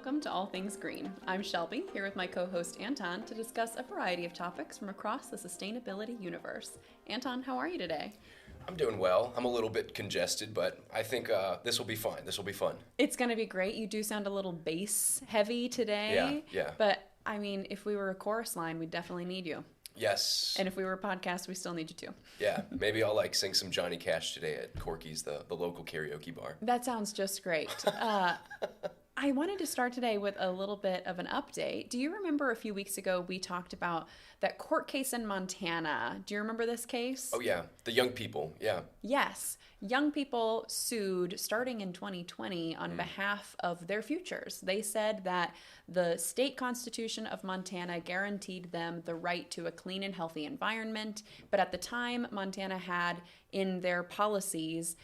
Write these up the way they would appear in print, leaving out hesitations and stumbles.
welcome to All Things Green. I'm Shelby, here with my co-host Anton to discuss a variety of topics from across the sustainability universe. Anton, how are you today? I'm doing well. I'm a little bit congested, but I think this will be fine. This will be fun. It's going to be great. You do sound a little bass heavy today. Yeah. But, I mean, if we were a chorus line, we'd definitely need you. Yes. And if we were a podcast, we still need you too. Yeah, maybe I'll sing some Johnny Cash today at Corky's, the local karaoke bar. That sounds just great. I wanted to start today with a little bit of an update. Do you remember a few weeks ago we talked about that court case in Montana? Do you remember this case? Oh yeah, the young people, yeah. Yes. Young people sued starting in 2020 on behalf of their futures. They said that the state constitution of Montana guaranteed them the right to a clean and healthy environment. But at the time, Montana had in their policies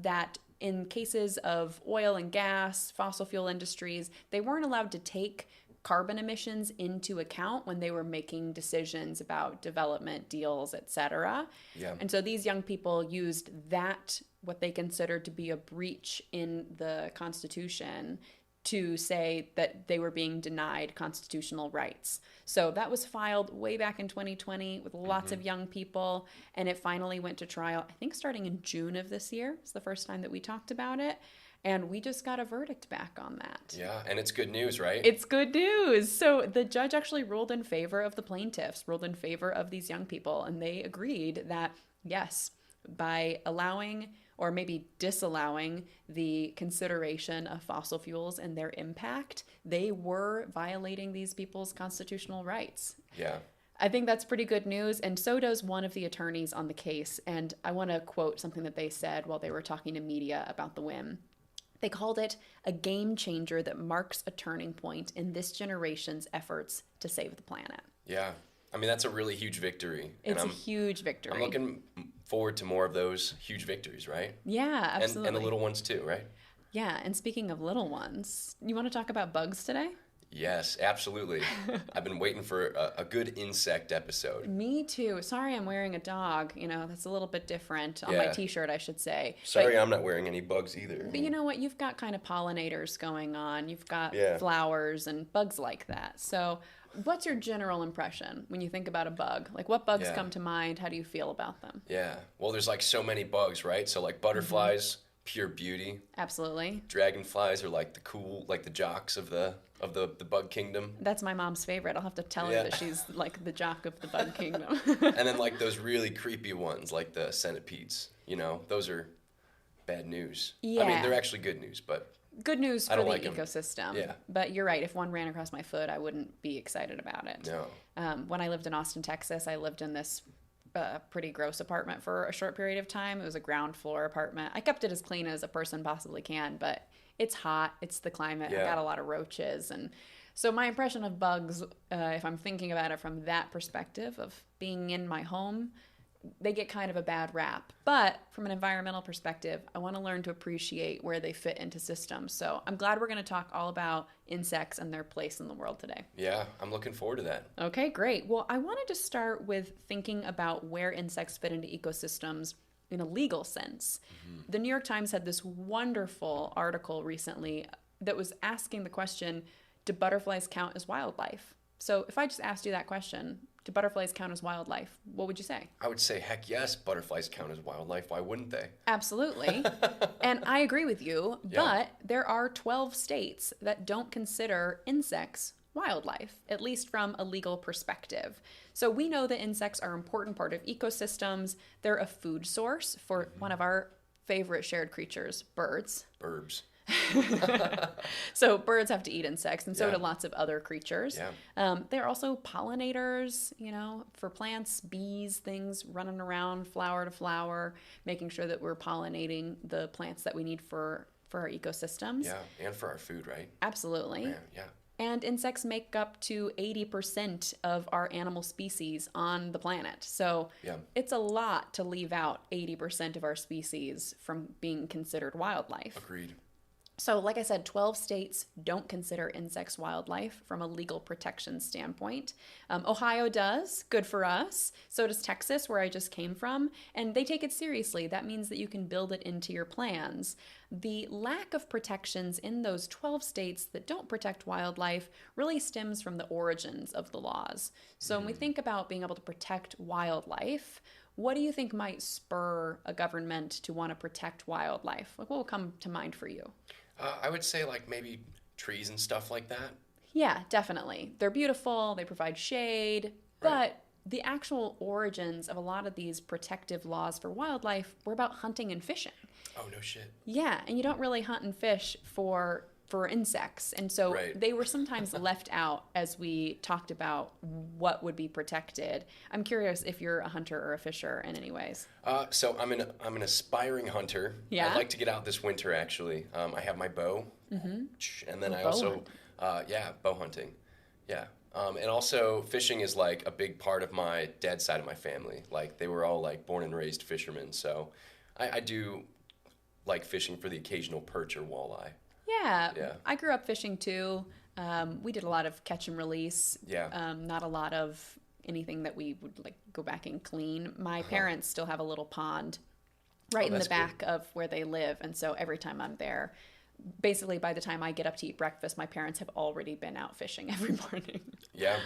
that in cases of oil and gas, fossil fuel industries, they weren't allowed to take carbon emissions into account when they were making decisions about development deals, etc. Yeah. And so these young people used that, what they considered to be a breach in the Constitution, to say that they were being denied constitutional rights. So that was filed way back in 2020 with lots of young people, and it finally went to trial, I think starting in June of this year. It's the first time that we talked about it, and we just got a verdict back on that. Yeah, and it's good news, right? It's good news. So the judge actually ruled in favor of the plaintiffs, ruled in favor of these young people, and they agreed that, yes, by allowing or maybe disallowing the consideration of fossil fuels and their impact, they were violating these people's constitutional rights. Yeah. I think that's pretty good news, and so does one of the attorneys on the case. And I want to quote something that they said while they were talking to media about the win. They called it a game changer that marks a turning point in this generation's efforts to save the planet. Yeah. I mean, that's a really huge victory. It's a huge victory. I'm looking forward to more of those huge victories, right? Yeah, absolutely. And the little ones too, right? Yeah, and speaking of little ones, you want to talk about bugs today? Yes, absolutely. I've been waiting for a good insect episode. Me too. Sorry I'm wearing a dog. You know, that's a little bit different on my t-shirt, I should say. Sorry, I'm not wearing any bugs either. But you know what? You've got kind of pollinators going on. You've got flowers and bugs like that. So what's your general impression when you think about a bug? Like, what bugs come to mind? How do you feel about them? Yeah. Well, there's like so many bugs, right? So like butterflies, pure beauty. Absolutely. Dragonflies are like the cool, like the jocks of the bug kingdom. That's my mom's favorite. I'll have to tell her that she's like the jock of the bug kingdom. And then like those really creepy ones, like the centipedes. You know, those are bad news. Yeah. I mean, they're actually good news, but good news for the ecosystem. Yeah. But you're right. If one ran across my foot, I wouldn't be excited about it. No. When I lived in Austin, Texas, I lived in this pretty gross apartment for a short period of time. It was a ground floor apartment. I kept it as clean as a person possibly can, but it's hot. It's the climate. I got a lot of roaches. And so my impression of bugs, if I'm thinking about it from that perspective of being in my home, they get kind of a bad rap. But from an environmental perspective, I want to learn to appreciate where they fit into systems. So I'm glad we're going to talk all about insects and their place in the world today. Yeah, I'm looking forward to that. Okay, great. Well, I wanted to start with thinking about where insects fit into ecosystems in a legal sense. The New York Times had this wonderful article recently that was asking the question, do butterflies count as wildlife? So if I just asked you that question, do butterflies count as wildlife? What would you say? I would say, heck yes, butterflies count as wildlife. Why wouldn't they? Absolutely. And I agree with you, but there are 12 states that don't consider insects wildlife, at least from a legal perspective. So we know that insects are an important part of ecosystems. They're a food source for one of our favorite shared creatures, birds. Burbs. So birds have to eat insects, and so do lots of other creatures. Yeah. They're also pollinators, you know, for plants, bees, things running around flower to flower, making sure that we're pollinating the plants that we need for our ecosystems. Yeah, and for our food, right? Absolutely. Yeah. And insects make up to 80% of our animal species on the planet. So it's a lot to leave out 80% of our species from being considered wildlife. Agreed. So, like I said, 12 states don't consider insects wildlife from a legal protection standpoint. Ohio does, good for us. So does Texas, where I just came from, and they take it seriously. That means that you can build it into your plans. The lack of protections in those 12 states that don't protect wildlife really stems from the origins of the laws. So, when we think about being able to protect wildlife, what do you think might spur a government to want to protect wildlife? Like, what will come to mind for you? I would say like maybe trees and stuff like that. Yeah, definitely. They're beautiful, they provide shade, Right. but the actual origins of a lot of these protective laws for wildlife were about hunting and fishing. Oh, no shit. Yeah, and you don't really hunt and fish for insects. And so Right. they were sometimes left out as we talked about what would be protected. I'm curious if you're a hunter or a fisher in any ways. So I'm an aspiring hunter. Yeah? I'd like to get out this winter, actually. I have my bow. Mm-hmm. And then I Bow also, yeah, bow hunting. Yeah. And also fishing is like a big part of my dad's side of my family. Like they were all like born and raised fishermen. So I do like fishing for the occasional perch or walleye. Yeah, Yeah. I grew up fishing too. We did a lot of catch and release. Yeah. Not a lot of anything that we would like go back and clean. My parents still have a little pond right in the that's back of where they live, and so every time I'm there, basically by the time I get up to eat breakfast, my parents have already been out fishing every morning. Yeah.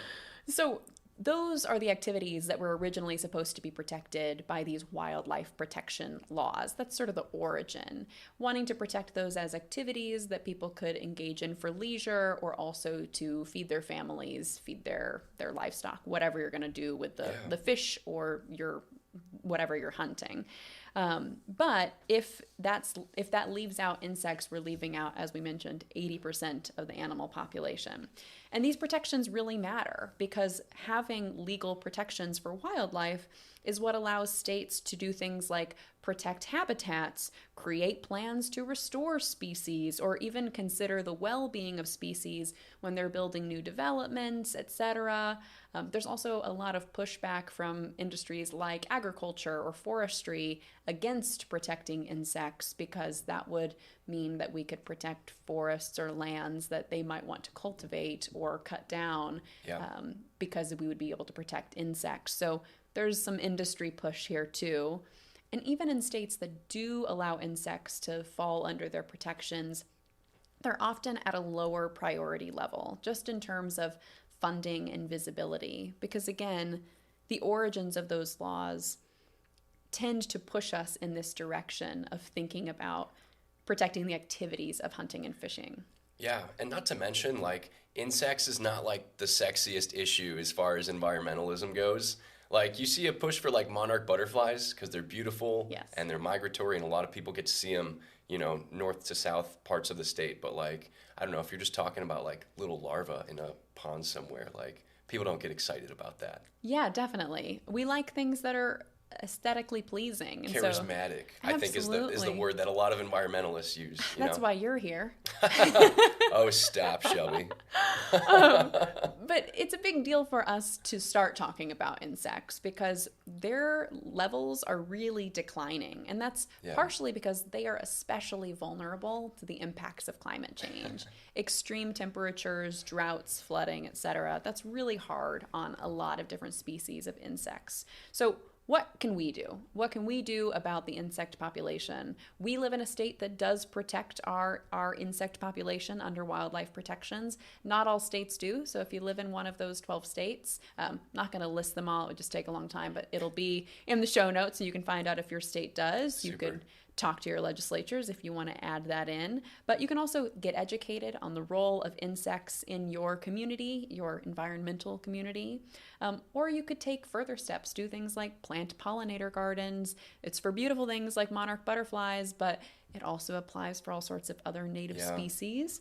So those are the activities that were originally supposed to be protected by these wildlife protection laws. That's sort of the origin. Wanting to protect those as activities that people could engage in for leisure or also to feed their families, feed their livestock, whatever you're going to do with the fish or your whatever you're hunting. But if that leaves out insects, we're leaving out, as we mentioned, 80% of the animal population. And these protections really matter because having legal protections for wildlife is what allows states to do things like protect habitats, create plans to restore species, or even consider the well-being of species when they're building new developments, etc. There's also a lot of pushback from industries like agriculture or forestry against protecting insects because that would mean that we could protect forests or lands that they might want to cultivate or cut down because we would be able to protect insects. So there's some industry push here too. And even in states that do allow insects to fall under their protections, they're often at a lower priority level, just in terms of funding and visibility. Because again, the origins of those laws tend to push us in this direction of thinking about protecting the activities of hunting and fishing. Yeah, and not to mention, like, insects is not, like, the sexiest issue as far as environmentalism goes. Like, you see a push for, like, monarch butterflies because they're beautiful Yes. and they're migratory, and a lot of people get to see them, you know, north to south parts of the state. But, like, I don't know, if you're just talking about, like, little larvae in a pond somewhere, like, people don't get excited about that. Yeah, definitely. We like things that are aesthetically pleasing. And Charismatic, I think, is the Absolutely. word that a lot of environmentalists use. You that's know? why you're here. Oh, stop, Shelby. But it's a big deal for us to start talking about insects because their levels are really declining. And that's partially because they are especially vulnerable to the impacts of climate change. Extreme temperatures, droughts, flooding, etc. That's really hard on a lot of different species of insects. So what can we do? What can we do about the insect population? We live in a state that does protect our insect population under wildlife protections. Not all states do. So if you live in one of those 12 states, not going to list them all. It would just take a long time, but it'll be in the show notes so you can find out if your state does. Super. You could talk to your legislatures if you want to add that in. But you can also get educated on the role of insects in your community, your environmental community. Or you could take further steps, do things like plant pollinator gardens. It's for beautiful things like monarch butterflies, but it also applies for all sorts of other native species.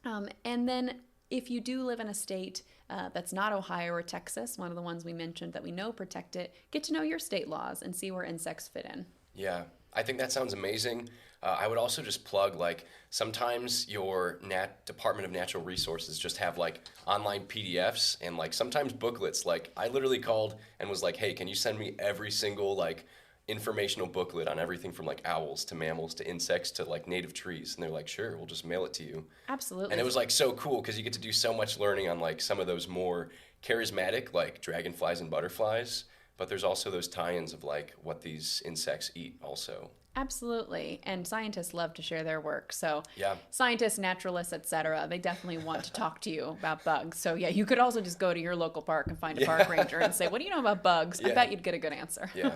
And then if you do live in a state that's not Ohio or Texas, one of the ones we mentioned that we know protect it, get to know your state laws and see where insects fit in. Yeah, I think that sounds amazing. I would also just plug, like, sometimes your Department of Natural Resources just have, like, online PDFs and, like, sometimes booklets. Like, I literally called and was like, hey, can you send me every single, like, informational booklet on everything from like owls to mammals to insects to like native trees. And they're like, sure, we'll just mail it to you. Absolutely. And it was like so cool because you get to do so much learning on like some of those more charismatic like dragonflies and butterflies. But there's also those tie-ins of like what these insects eat also. Absolutely. And scientists love to share their work. So Yeah. scientists, naturalists, etc., they definitely want to talk to you about bugs. So yeah, you could also just go to your local park and find a park ranger and say, what do you know about bugs? I bet you'd get a good answer. Yeah.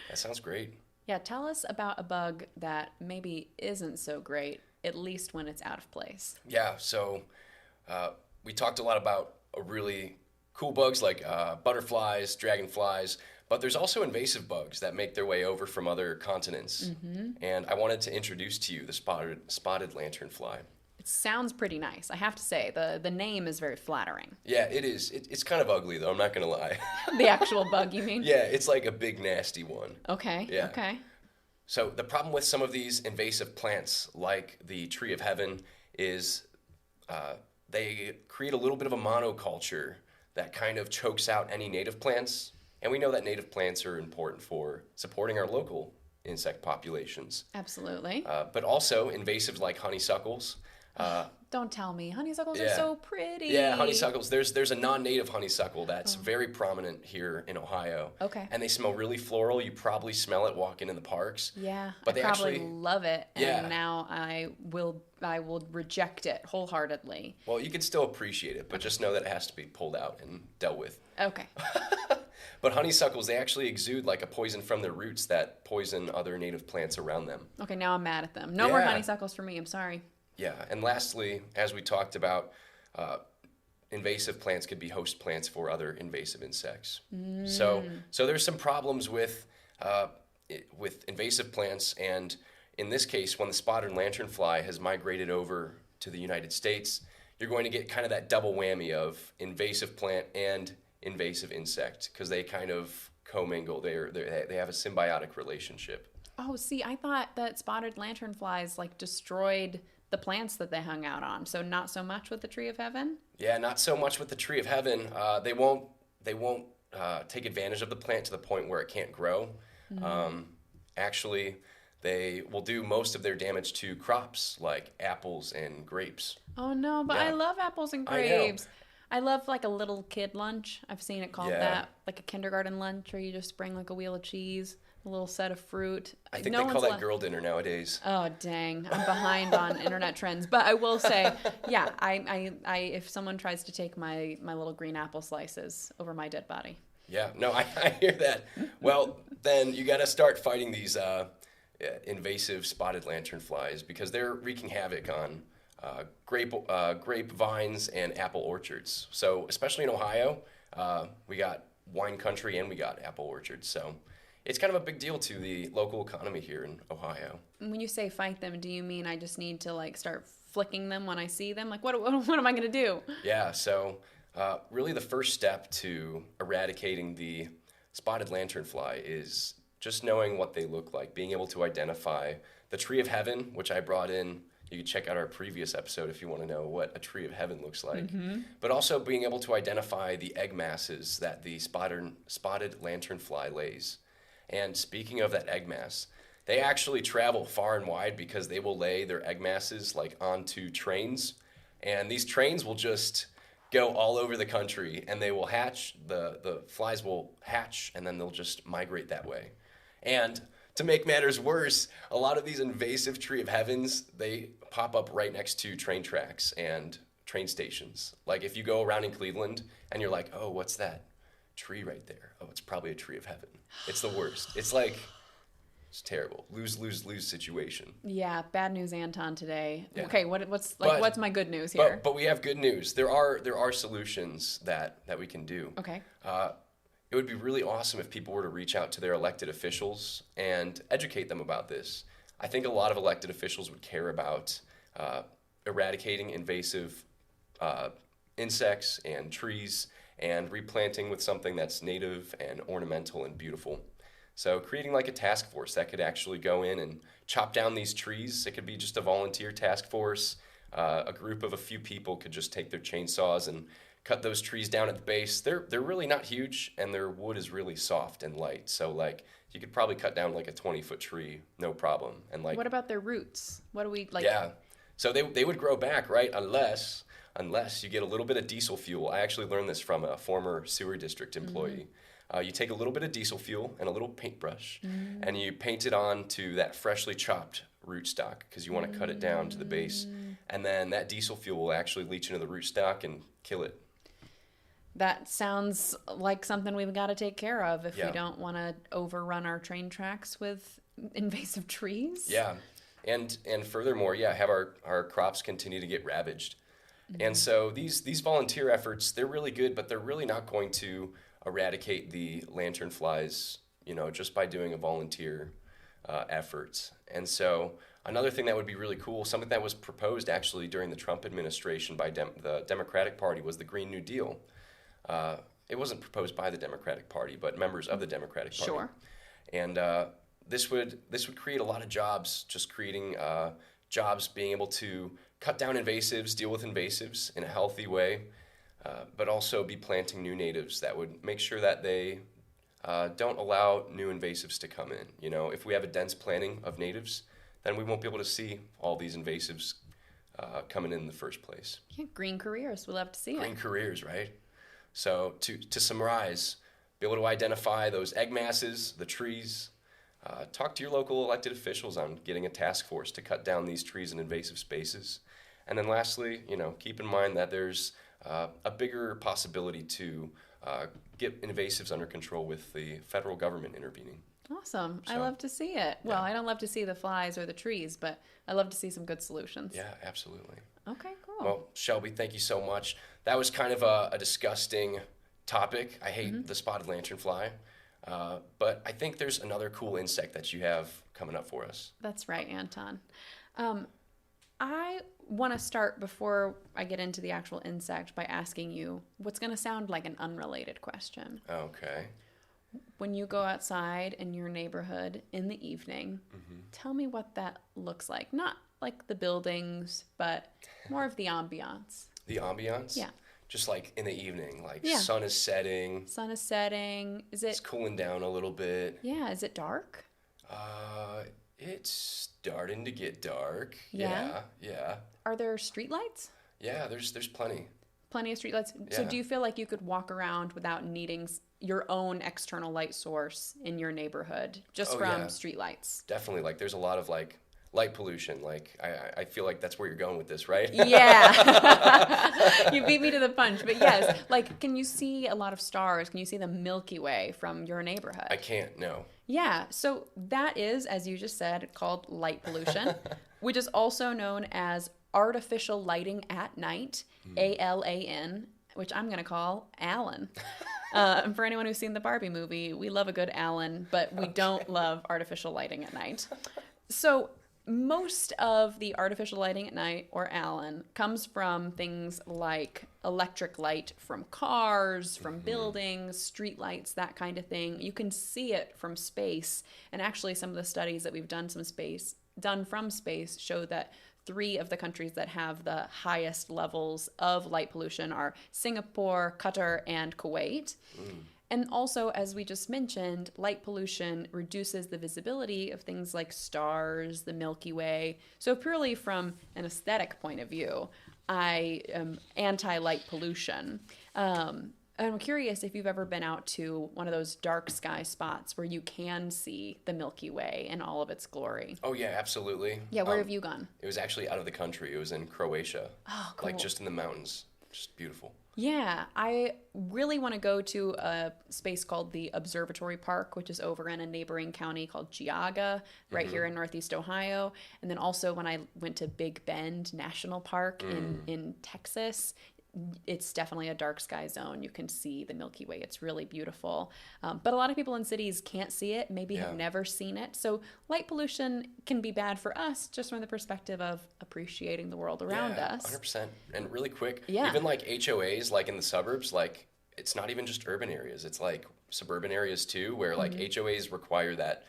That sounds great. Yeah, tell us about a bug that maybe isn't so great, at least when it's out of place. Yeah, so we talked a lot about really cool bugs like butterflies, dragonflies, but there's also invasive bugs that make their way over from other continents. And I wanted to introduce to you the spotted lanternfly. It sounds pretty nice, I have to say. The name is very flattering. Yeah, it is. It's kind of ugly, though, I'm not going to lie. The actual bug, you mean? Yeah, it's like a big, nasty one. Okay, Yeah. okay. So the problem with some of these invasive plants, like the tree of heaven, is they create a little bit of a monoculture that kind of chokes out any native plants. And we know that native plants are important for supporting our local insect populations. Absolutely. But also invasives like honeysuckles. Don't tell me. Honeysuckles are so pretty. Yeah, honeysuckles. There's a non-native honeysuckle that's very prominent here in Ohio. Okay. And they smell really floral. You probably smell it walking in the parks. Yeah, But I they probably actually love it. Yeah. And now I will reject it wholeheartedly. Well, you can still appreciate it, but just know that it has to be pulled out and dealt with. Okay. But honeysuckles, they actually exude like a poison from their roots that poison other native plants around them. Okay, now I'm mad at them. No more Yeah. honeysuckles for me. I'm sorry. Yeah, and lastly, as we talked about, invasive plants could be host plants for other invasive insects. So there's some problems with invasive plants, and in this case, when the spotted lanternfly has migrated over to the United States, you're going to get kind of that double whammy of invasive plant and invasive insect because they kind of commingle. They have a symbiotic relationship. Oh, see, I thought that spotted lanternflies like destroyed the plants that they hung out on. So not so much with the tree of heaven? Yeah, not so much with the tree of heaven. They won't take advantage of the plant to the point where it can't grow. Actually, they will do most of their damage to crops like apples and grapes. Oh no, but Yeah. I love apples and I know. grapes. I love like a little kid lunch. I've seen it called that, like a kindergarten lunch, where you just bring like a wheel of cheese, a little set of fruit. I think they call that girl dinner nowadays. Oh dang, I'm behind on internet trends. But I will say, yeah, I if someone tries to take my little green apple slices over my dead body. Yeah, no, I hear that. Well, then you got to start fighting these invasive spotted lanternflies because they're wreaking havoc on grape vines and apple orchards. So especially in Ohio, we got wine country and we got apple orchards. So it's kind of a big deal to the local economy here in Ohio. When you say fight them, do you mean I just need to like start flicking them when I see them? Like what am I going to do? Yeah, so really the first step to eradicating the spotted lanternfly is just knowing what they look like, being able to identify the tree of heaven, which I brought in. You can check out our previous episode if you want to know what a tree of heaven looks like. But also being able to identify the egg masses that the spotted lanternfly lays. And speaking of that egg mass, they actually travel far and wide because they will lay their egg masses like onto trains. And these trains will just go all over the country and they will hatch, the flies will hatch and then they'll just migrate that way. And to make matters worse, a lot of these invasive tree of heavens, they pop up right next to train tracks and train stations. Like if you go around in Cleveland and you're like, oh, what's that tree right there? Oh, it's probably a tree of heaven. It's the worst. It's like, it's terrible. Lose, lose, lose situation. Yeah, bad news Anton today. Yeah. Okay, what's my good news here? But we have good news. There are solutions that we can do. Okay. It would be really awesome if people were to reach out to their elected officials and educate them about this. I think a lot of elected officials would care about eradicating invasive insects and trees and replanting with something that's native and ornamental and beautiful. So creating like a task force that could actually go in and chop down these trees. It could be just a volunteer task force. A group of a few people could just take their chainsaws and cut those trees down at the base. They're really not huge, and their wood is really soft and light. So like you could probably cut down like a 20-foot tree, no problem. And like, What about their roots? What do we like? yeah, so they would grow back, right? Unless you get a little bit of diesel fuel. I actually learned this from a former sewer district employee. You take a little bit of diesel fuel and a little paintbrush, and you paint it onto that freshly chopped rootstock because you want to cut it down to the base, and then that diesel fuel will actually leach into the rootstock and kill it. That sounds like something we've got to take care of if Yeah. we don't want to overrun our train tracks with invasive trees. Yeah, and furthermore, yeah, have our crops continue to get ravaged. And so these volunteer efforts, they're really good, but they're really not going to eradicate the lanternflies, just by doing a volunteer efforts. And so another thing that would be really cool, something that was proposed actually during the Trump administration by the Democratic Party, was the Green New Deal. It wasn't proposed by the Democratic Party, but members of the Democratic Party. Sure. And this would create a lot of jobs, just creating jobs, being able to cut down invasives, deal with invasives in a healthy way, but also be planting new natives that would make sure that they don't allow new invasives to come in. If we have a dense planting of natives, then we won't be able to see all these invasives coming in the first place. Yeah, green careers. We'll love to see Green it. careers, right? So to summarize, be able to identify those egg masses, the trees, talk to your local elected officials on getting a task force to cut down these trees in invasive spaces. And then lastly, keep in mind that there's a bigger possibility to get invasives under control with the federal government intervening. Awesome. I So, love to see it. Well, I don't love to see the flies or the trees, but I love to see some good solutions. Yeah, absolutely. Okay, cool. Well, Shelby, thank you so much. That was kind of a disgusting topic. I hate the spotted lanternfly. But I think there's another cool insect that you have coming up for us. That's right, Anton. I want to start before I get into the actual insect by asking you what's going to sound like an unrelated question. Okay. When you go outside in your neighborhood in the evening, tell me what that looks like. Not like the buildings, but more of the ambiance. The ambiance? Yeah. Just like in the evening, like Yeah. sun is setting, Sun is setting. Is it's it, cooling down a little bit. yeah, is it dark? It's starting to get dark. Yeah? Yeah. Are there streetlights? Yeah, there's plenty. Plenty of streetlights. So Yeah. do you feel like you could walk around without needing your own external light source in your neighborhood just Oh, from yeah. streetlights? Definitely, like there's a lot of like light pollution. Like I feel like that's where you're going with this, right? Yeah. You beat me to the punch. But yes, like, can you see a lot of stars? Can you see the Milky Way from your neighborhood? I can't, no. Yeah. So that is, as you just said, called light pollution, which is also known as artificial lighting at night, ALAN, which I'm going to call Alan. And for anyone who's seen the Barbie movie, we love a good Alan, but we don't love artificial lighting at night. So most of the artificial lighting at night, or Alan, comes from things like electric light from cars, from buildings, street lights, that kind of thing. You can see it from space. And actually, some of the studies that we've done from space show that 3 of the countries that have the highest levels of light pollution are Singapore, Qatar, and Kuwait. And also, as we just mentioned, light pollution reduces the visibility of things like stars, the Milky Way. So purely from an aesthetic point of view, I am anti-light pollution. I'm curious if you've ever been out to one of those dark sky spots where you can see the Milky Way in all of its glory. Oh yeah, absolutely. Yeah, where have you gone? It was actually out of the country. It was in Croatia. Oh, cool. Like just in the mountains. Just beautiful. Yeah, I really want to go to a space called the Observatory Park, which is over in a neighboring county called Geauga, right here in Northeast Ohio. And then also when I went to Big Bend National Park in Texas, it's definitely a dark sky zone. You can see the Milky Way. It's really beautiful. But a lot of people in cities can't see it, maybe have never seen it. So light pollution can be bad for us just from the perspective of appreciating the world around us. 100%. And really quick, Yeah. even like HOAs, like in the suburbs, like it's not even just urban areas. It's like suburban areas too, where like HOAs require that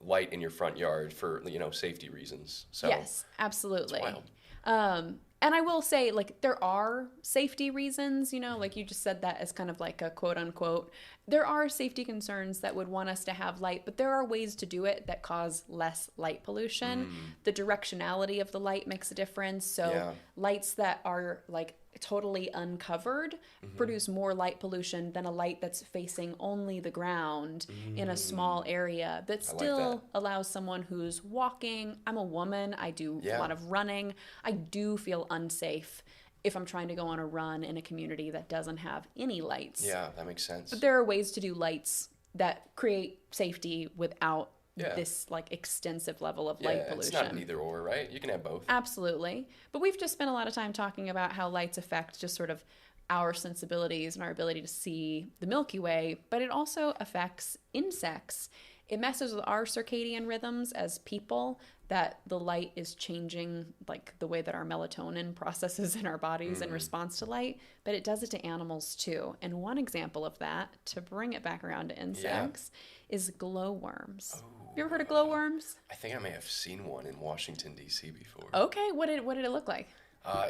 light in your front yard for, safety reasons. So Yes, absolutely. it's wild. And I will say, like, there are safety reasons, you know, like you just said that as kind of like a quote unquote. There are safety concerns that would want us to have light, but there are ways to do it that cause less light pollution. The directionality of the light makes a difference. So lights that are like totally uncovered produce more light pollution than a light that's facing only the ground in a small area that still allows someone who's walking. I'm a woman. I do a lot of running. I do feel unsafe if I'm trying to go on a run in a community that doesn't have any lights. Yeah, that makes sense. But there are ways to do lights that create safety without this like extensive level of light pollution. It's not an either or, right? You can have both. Absolutely. But we've just spent a lot of time talking about how lights affect just sort of our sensibilities and our ability to see the Milky Way, but it also affects insects. It messes with our circadian rhythms as people, that the light is changing like the way that our melatonin processes in our bodies in response to light, but it does it to animals too. And one example of that, to bring it back around to insects, is glowworms. Have you ever heard of glowworms? I think I may have seen one in Washington, D.C. before. Okay, what did it look like?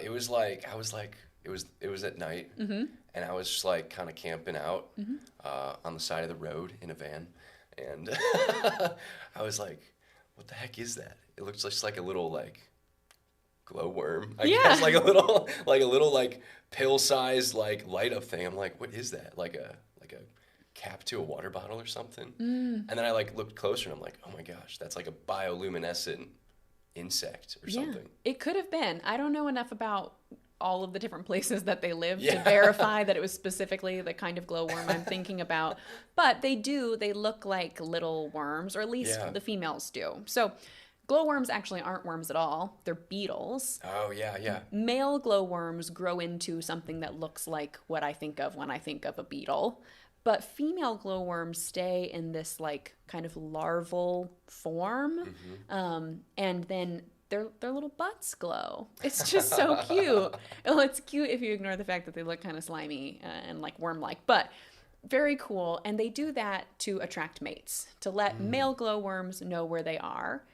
It was at night, and I was just like kind of camping out on the side of the road in a van, and I was like, what the heck is that? It looks just like a little like glowworm. I guess like a little pill-sized like light up thing. I'm like, what is that? Like a cap to a water bottle or something? And then I like looked closer and I'm like, oh my gosh, that's like a bioluminescent insect or something. It could have been. I don't know enough about all of the different places that they live to verify that it was specifically the kind of glowworm I'm thinking about. But they look like little worms, or at least the females do. So glowworms actually aren't worms at all. They're beetles. Oh, yeah. Male glowworms grow into something that looks like what I think of when I think of a beetle. But female glowworms stay in this like kind of larval form. And then their little butts glow. It's just so cute. Well, it's cute if you ignore the fact that they look kind of slimy and like worm-like, but very cool. And they do that to attract mates, to let male glowworms know where they are.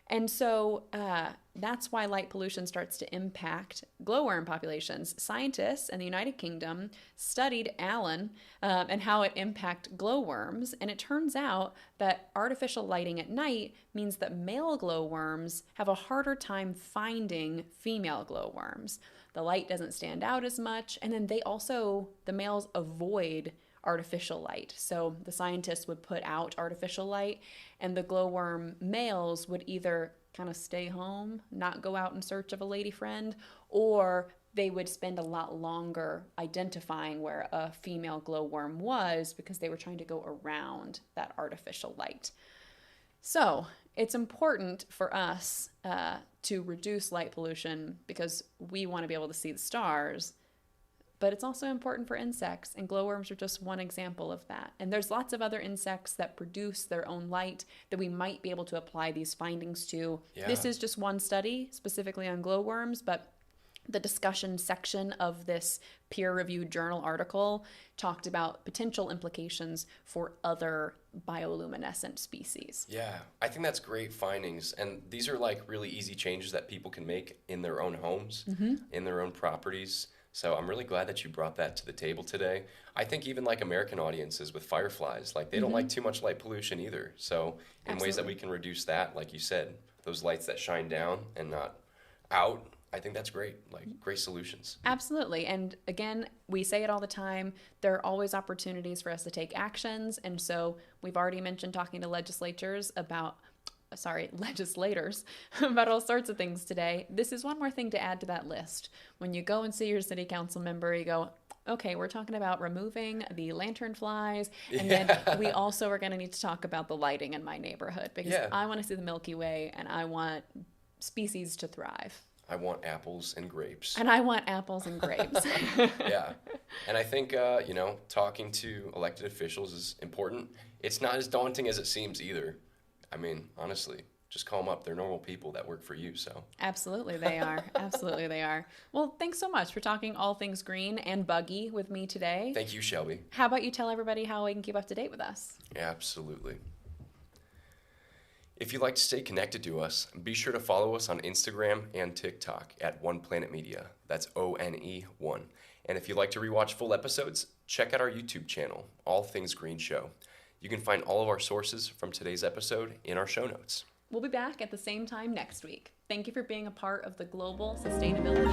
And so that's why light pollution starts to impact glowworm populations. Scientists in the United Kingdom studied Allen and how it impacted glowworms. And it turns out that artificial lighting at night means that male glowworms have a harder time finding female glowworms. The light doesn't stand out as much. And then the males avoid artificial light. So the scientists would put out artificial light, and the glowworm males would either kind of stay home, not go out in search of a lady friend, or they would spend a lot longer identifying where a female glowworm was because they were trying to go around that artificial light. So it's important for us to reduce light pollution because we want to be able to see the stars. But it's also important for insects, and glowworms are just one example of that. And there's lots of other insects that produce their own light that we might be able to apply these findings to. Yeah. This is just one study specifically on glowworms, but the discussion section of this peer-reviewed journal article talked about potential implications for other bioluminescent species. Yeah, I think that's great findings. And these are like really easy changes that people can make in their own homes, in their own properties. So I'm really glad that you brought that to the table today. I think even like American audiences with fireflies, like they don't like too much light pollution either. So in ways that we can reduce that, like you said, those lights that shine down and not out, I think that's great, like great solutions. Absolutely. And again, we say it all the time, there are always opportunities for us to take actions. And so we've already mentioned talking to legislators about all sorts of things today. This is one more thing to add to that list. When you go and see your city council member, you go, okay, we're talking about removing the lantern flies, and then we also are going to need to talk about the lighting in my neighborhood, because I want to see the Milky Way and I want species to thrive. I want apples and grapes. And I want apples and grapes. Yeah. And I think, talking to elected officials is important. It's not as daunting as it seems either. I mean, honestly, just call them up. They're normal people that work for you, so. Absolutely, they are. Absolutely, they are. Well, thanks so much for talking all things green and buggy with me today. Thank you, Shelby. How about you tell everybody how we can keep up to date with us? Absolutely. If you'd like to stay connected to us, be sure to follow us on Instagram and TikTok at One Planet Media. That's ONE1. And if you'd like to rewatch full episodes, check out our YouTube channel, All Things Green Show. You can find all of our sources from today's episode in our show notes. We'll be back at the same time next week. Thank you for being a part of the global sustainability.